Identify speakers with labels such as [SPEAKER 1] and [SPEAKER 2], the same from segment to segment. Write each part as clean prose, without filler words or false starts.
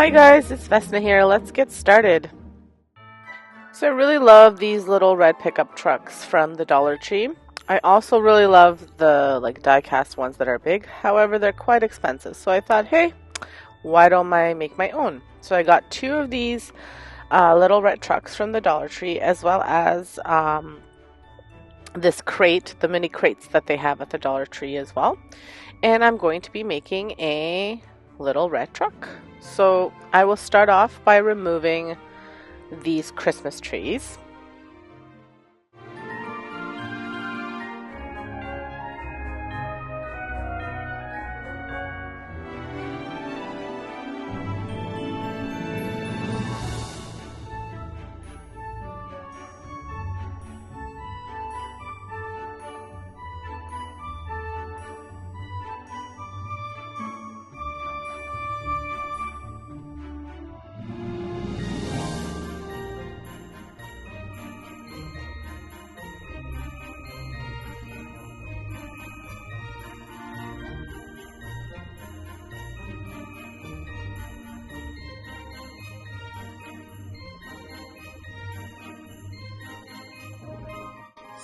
[SPEAKER 1] Hi guys, it's Vesna here. Let's get started. So I really love these little red pickup trucks from the Dollar Tree. I also really love the die-cast ones that are big. However, they're quite expensive. So I thought, hey, why don't I make my own? So I got two of these little red trucks from the Dollar Tree, as well as this crate, the mini crates that they have at the Dollar Tree as well. And I'm going to be making a little red truck. So I will start off by removing these Christmas trees.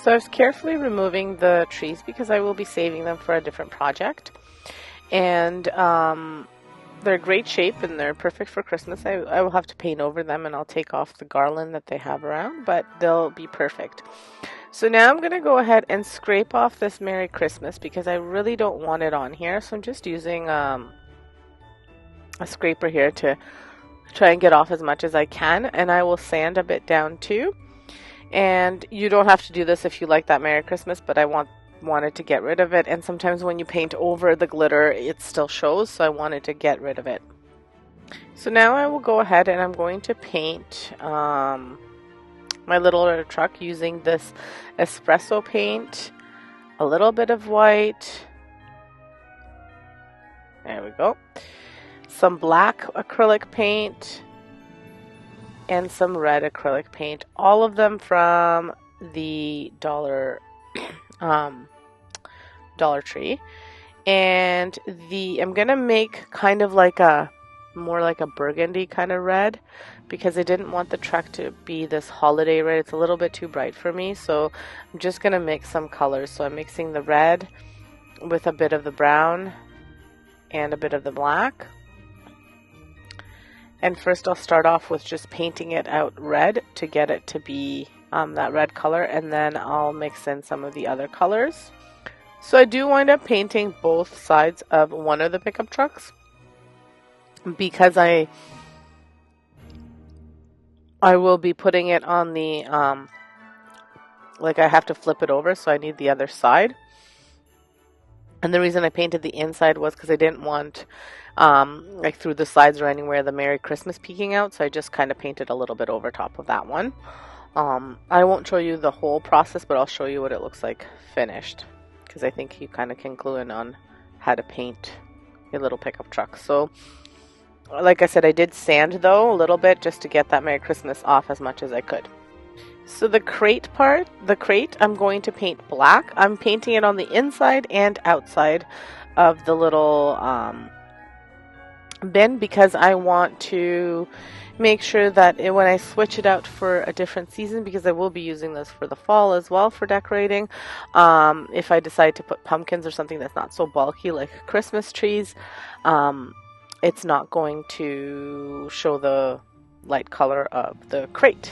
[SPEAKER 1] So I was carefully removing the trees because I will be saving them for a different project. And they're great shape and they're perfect for Christmas. I will have to paint over them and I'll take off the garland that they have around, but they'll be perfect. So now I'm going to go ahead and scrape off this Merry Christmas because I really don't want it on here. So I'm just using a scraper here to try and get off as much as I can. And I will sand a bit down too. And you don't have to do this if you like that Merry Christmas, but I wanted to get rid of it. And sometimes when you paint over the glitter, it still shows, so I wanted to get rid of it. So now I will go ahead and I'm going to paint my little truck using this espresso paint, a little bit of white. There we go. Some black acrylic paint. And some red acrylic paint, all of them from the Dollar Tree. And I'm gonna make kind of like more like a burgundy kind of red because I didn't want the truck to be this holiday red. It's a little bit too bright for me, so I'm just gonna mix some colors. So I'm mixing the red with a bit of the brown and a bit of the black. And first I'll start off with just painting it out red to get it to be that red color, and then I'll mix in some of the other colors. So I do wind up painting both sides of one of the pickup trucks because I will be putting it on the, I have to flip it over, so I need the other side. And the reason I painted the inside was because I didn't want through the sides or anywhere the Merry Christmas peeking out, so I just kind of painted a little bit over top of that one. I won't show you the whole process, but I'll show you what it looks like finished because I think you kind of can clue in on how to paint your little pickup truck. So like I said, I did sand though a little bit just to get that Merry Christmas off as much as I could. So the crate, I'm going to paint black. I'm painting it on the inside and outside of the little bin because I want to make sure that when I switch it out for a different season, because I will be using this for the fall as well for decorating, if I decide to put pumpkins or something that's not so bulky like Christmas trees, it's not going to show the light color of the crate.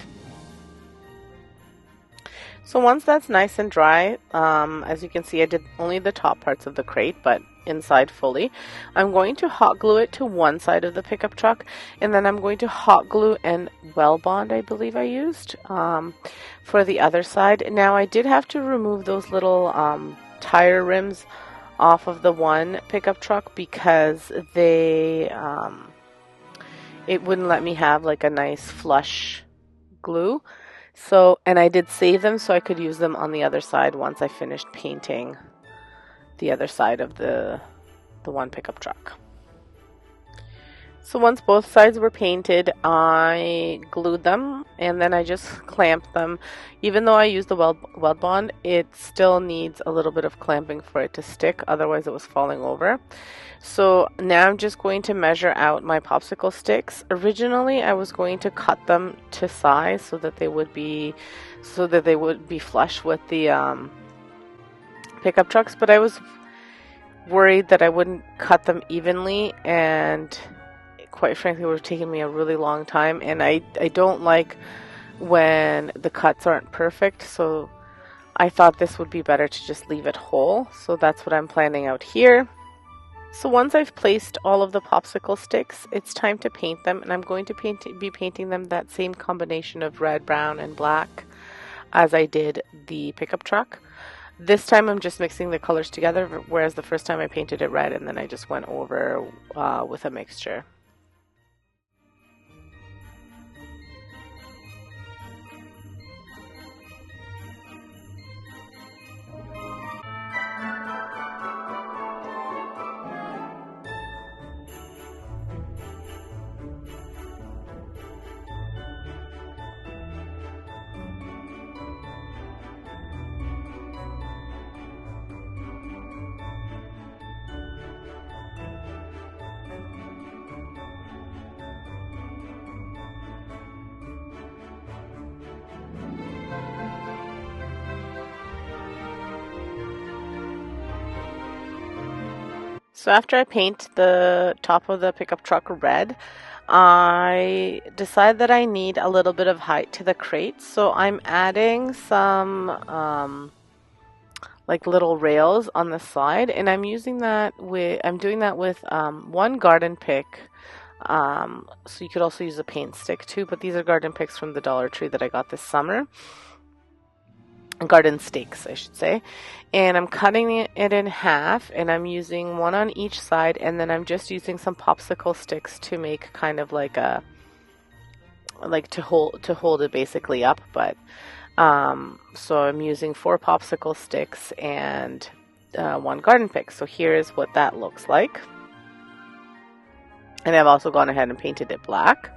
[SPEAKER 1] So once that's nice and dry, as you can see, I did only the top parts of the crate, but inside fully. I'm going to hot glue it to one side of the pickup truck, and then I'm going to hot glue and well bond, I believe I used, for the other side. Now I did have to remove those little tire rims off of the one pickup truck because it wouldn't let me have like a nice flush glue. So, and I did save them so I could use them on the other side once I finished painting the other side of the one pickup truck. So once both sides were painted, I glued them and then I just clamped them. Even though I used the weld bond, it still needs a little bit of clamping for it to stick, otherwise it was falling over. So now I'm just going to measure out my popsicle sticks. Originally, I was going to cut them to size so that they would be flush with the pickup trucks, but I was worried that I wouldn't cut them evenly, and quite frankly, it would have taken me a really long time, and I don't like when the cuts aren't perfect, so I thought this would be better to just leave it whole. So that's what I'm planning out here. So once I've placed all of the popsicle sticks, it's time to paint them, and I'm going to be painting them that same combination of red, brown, and black as I did the pickup truck. This time I'm just mixing the colors together, whereas the first time I painted it red and then I just went over with a mixture. So after I paint the top of the pickup truck red, I decide that I need a little bit of height to the crate. So I'm adding some like little rails on the side, and I'm doing that with one garden pick. So you could also use a paint stick too, but these are garden picks from the Dollar Tree that I got this summer. Garden stakes, I should say. And I'm cutting it in half, and I'm using one on each side, and then I'm just using some popsicle sticks to make kind of like a to hold it basically up. But so I'm using 4 popsicle sticks and 1 garden pick. So here is what that looks like. And I've also gone ahead and painted it black.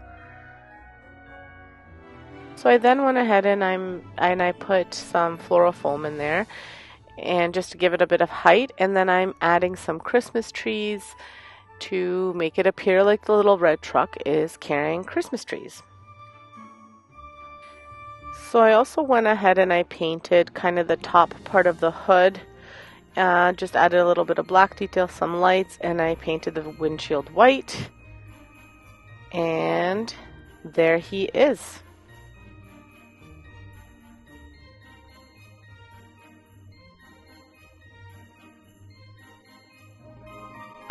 [SPEAKER 1] So I then went ahead and I put some floral foam in there, and just to give it a bit of height, and then I'm adding some Christmas trees to make it appear like the little red truck is carrying Christmas trees. So I also went ahead and I painted kind of the top part of the hood, just added a little bit of black detail, some lights, and I painted the windshield white, and there he is.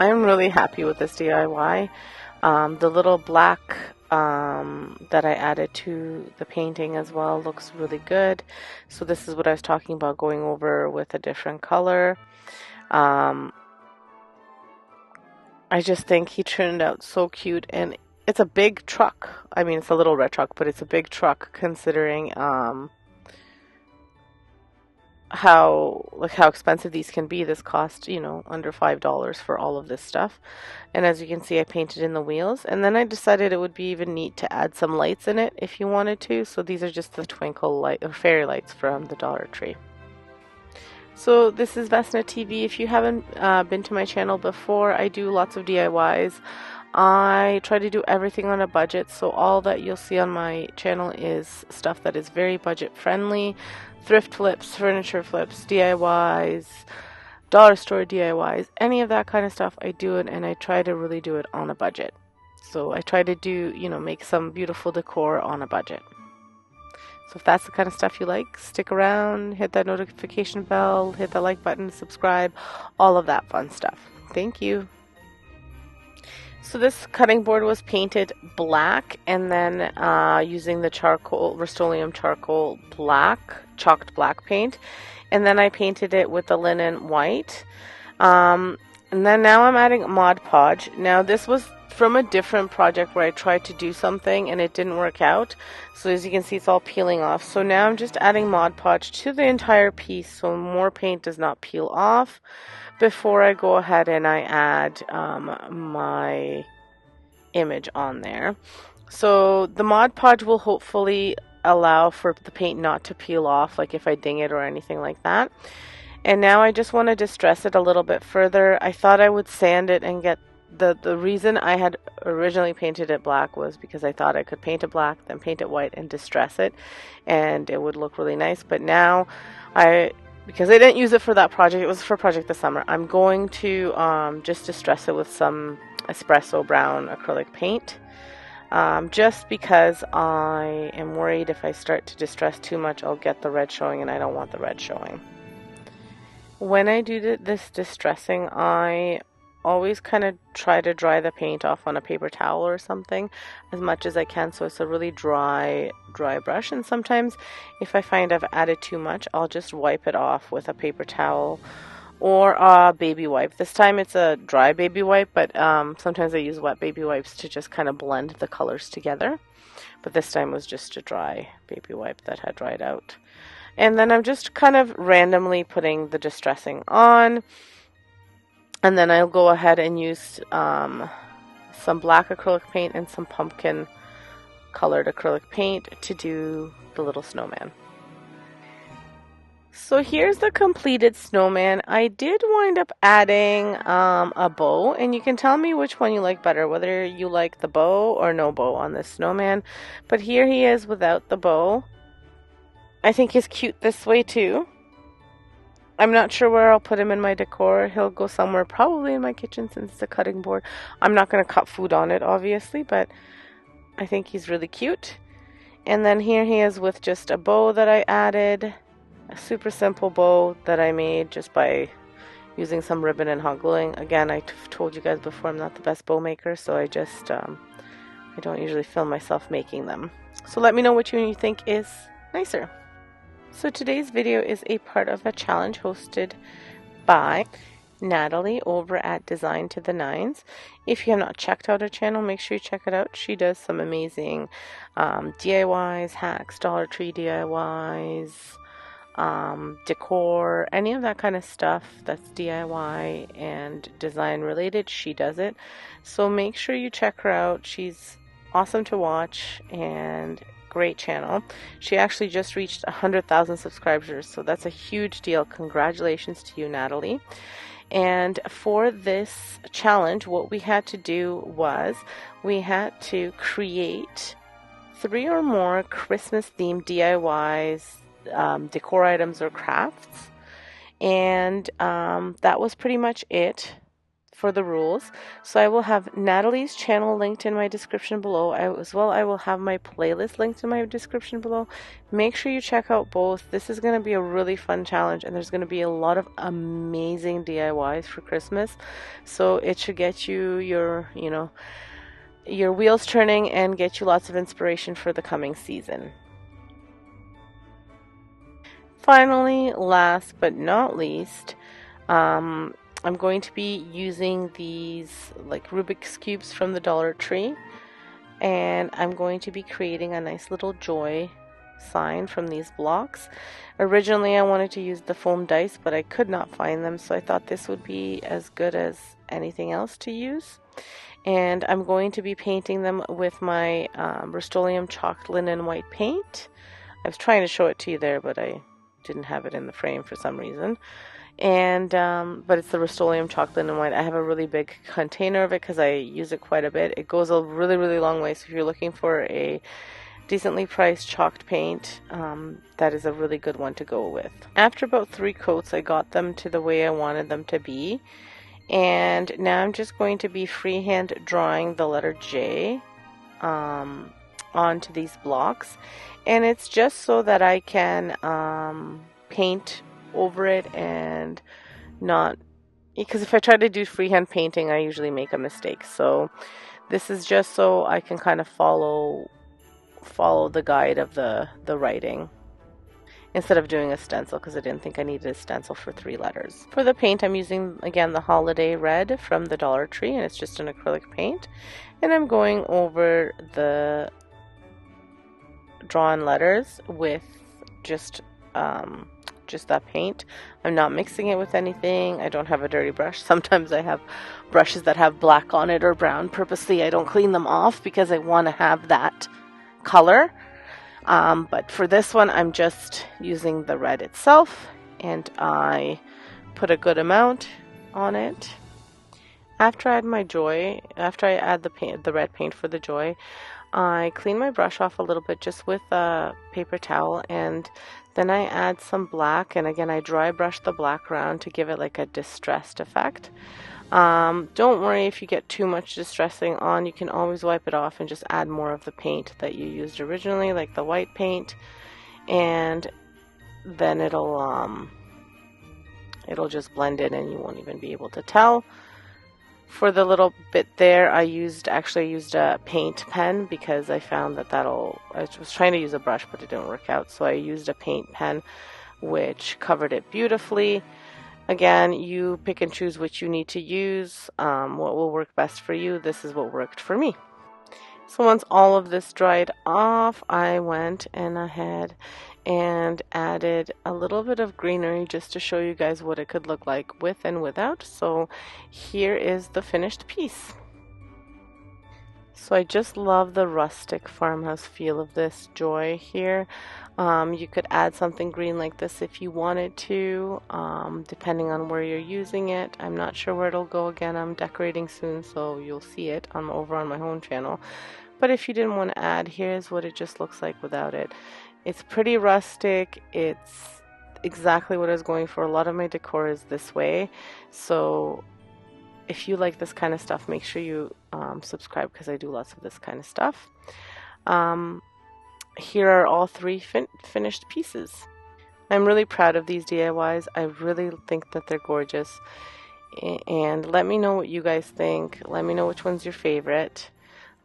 [SPEAKER 1] I'm really happy with this DIY. The little black that I added to the painting as well looks really good. So this is what I was talking about, going over with a different color. I just think he turned out so cute, and it's a big truck. I mean, it's a little red truck, but it's a big truck considering how expensive these can be. This cost, under $5 for all of this stuff. And as you can see, I painted in the wheels, and then I decided it would be even neat to add some lights in it if you wanted to. So these are just the twinkle light or fairy lights from the Dollar Tree. So this is Vesna TV. If you haven't been to my channel before, I do lots of DIYs. I try to do everything on a budget, so all that you'll see on my channel is stuff that is very budget friendly. Thrift flips, furniture flips, DIYs, dollar store DIYs, any of that kind of stuff. I do it, and I try to really do it on a budget. So I try to do, make some beautiful decor on a budget. So if that's the kind of stuff you like, stick around, hit that notification bell, hit the like button, subscribe, all of that fun stuff. Thank you. So this cutting board was painted black, and then using the Rust-Oleum charcoal black, chalked black paint, and then I painted it with the linen white. And then now I'm adding Mod Podge. Now this was from a different project where I tried to do something and it didn't work out. So as you can see, it's all peeling off. So now I'm just adding Mod Podge to the entire piece so more paint does not peel off before I go ahead and I add my image on there. So the Mod Podge will hopefully allow for the paint not to peel off, like if I ding it or anything like that. And now I just want to distress it a little bit further. I thought I would sand it and get the reason I had originally painted it black was because I thought I could paint it black, then paint it white and distress it, and it would look really nice. But now because I didn't use it for that project, it was for project this summer, I'm going to just distress it with some espresso brown acrylic paint. Just because I am worried if I start to distress too much, I'll get the red showing, and I don't want the red showing. When I do this distressing, I always kind of try to dry the paint off on a paper towel or something as much as I can, so it's a really dry brush. And sometimes if I find I've added too much, I'll just wipe it off with a paper towel or a baby wipe. This time it's a dry baby wipe, but sometimes I use wet baby wipes to just kind of blend the colors together. But this time was just a dry baby wipe that had dried out. And then I'm just kind of randomly putting the distressing on. And then I'll go ahead and use some black acrylic paint and some pumpkin colored acrylic paint to do the little snowman. So here's the completed snowman. I did wind up adding a bow, and you can tell me which one you like better, whether you like the bow or no bow on this snowman. But here he is without the bow. I think he's cute this way too. I'm not sure where I'll put him in my decor. He'll go somewhere, probably in my kitchen since it's a cutting board. I'm not going to cut food on it, obviously, but I think he's really cute. And then here he is with just a bow that I added. A super simple bow that I made just by using some ribbon and hot gluing. Again, I've told you guys before I'm not the best bow maker, so I just I don't usually film myself making them. So let me know which one you think is nicer. So today's video is a part of a challenge hosted by Natalee over at Design to the Nines. If you have not checked out her channel, make sure you check it out. She does some amazing DIYs, hacks, Dollar Tree DIYs, decor, any of that kind of stuff that's DIY and design related, she does it. So make sure you check her out. She's awesome to watch and great channel. She actually just reached 100,000 subscribers, so that's a huge deal. Congratulations to you, Natalee. And for this challenge, what we had to do was we had to create 3 or more Christmas themed DIYs, decor items or crafts, and that was pretty much it for the rules. So I will have Natalee's channel linked in my description below. I will have my playlist linked in my description below. Make sure you check out both. This is going to be a really fun challenge, and there's going to be a lot of amazing DIYs for Christmas, so it should get you your wheels turning and get you lots of inspiration for the coming season. Finally, last but not least, I'm going to be using these like Rubik's Cubes from the Dollar Tree, and I'm going to be creating a nice little joy sign from these blocks. Originally I wanted to use the foam dice, but I could not find them, so I thought this would be as good as anything else to use. And I'm going to be painting them with my Rust-Oleum chalked linen white paint. I was trying to show it to you there, but I didn't have it in the frame for some reason. And but it's the Rust-Oleum chalked linen white. I have a really big container of it because I use it quite a bit. It goes a really, really long way, so if you're looking for a decently priced chalked paint, that is a really good one to go with. After about 3 coats, I got them to the way I wanted them to be, and now I'm just going to be freehand drawing the letter J onto these blocks, and it's just so that I can paint over it and not, because if I try to do freehand painting I usually make a mistake. So this is just so I can kind of follow the guide of the writing instead of doing a stencil, because I didn't think I needed a stencil for 3 letters. For the paint, I'm using again the Holiday Red from the Dollar Tree, and it's just an acrylic paint, and I'm going over the drawn letters with just just that paint. I'm not mixing it with anything. I don't have a dirty brush. Sometimes I have brushes that have black on it or brown. Purposely, I don't clean them off because I want to have that color. But for this one, I'm just using the red itself, and I put a good amount on it. After I add the red paint for the joy, I clean my brush off a little bit just with a paper towel, and then I add some black, and again I dry brush the black around to give it like a distressed effect. Don't worry if you get too much distressing on, you can always wipe it off and just add more of the paint that you used originally, like the white paint, and then it'll just blend in and you won't even be able to tell. For the little bit there, I used a paint pen because I found that I was trying to use a brush but it didn't work out, so I used a paint pen which covered it beautifully. Again, you pick and choose which you need to use, what will work best for you. This is what worked for me. So once all of this dried off, I went ahead and added a little bit of greenery just to show you guys what it could look like with and without. So here is the finished piece. So I just love the rustic farmhouse feel of this joy here. You could add something green like this if you wanted to, depending on where you're using it. I'm not sure where it'll go. Again, I'm decorating soon, so you'll see it over on my home channel. But if you didn't want to add, here's what it just looks like without it. It's pretty rustic. It's exactly what I was going for. A lot of my decor is this way. So if you like this kind of stuff, make sure you subscribe because I do lots of this kind of stuff. Here are all three finished pieces. I'm really proud of these DIYs. I really think that they're gorgeous. And let me know what you guys think. Let me know which one's your favorite.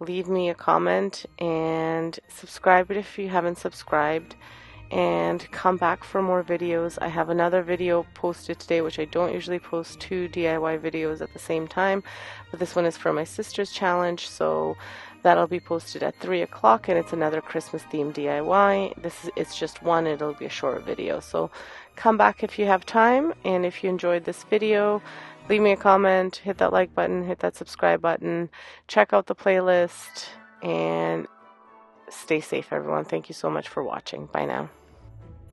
[SPEAKER 1] Leave me a comment and subscribe if you haven't subscribed, and come back for more videos. I have another video posted today, which I don't usually post 2 DIY videos at the same time, but this one is for my sister's challenge, so that'll be posted at 3 o'clock, and it's another Christmas themed DIY. It's just one, it'll be a short video, so come back if you have time. And if you enjoyed this video, leave me a comment, hit that like button, hit that subscribe button, check out the playlist, and stay safe, everyone. Thank you so much for watching. Bye now.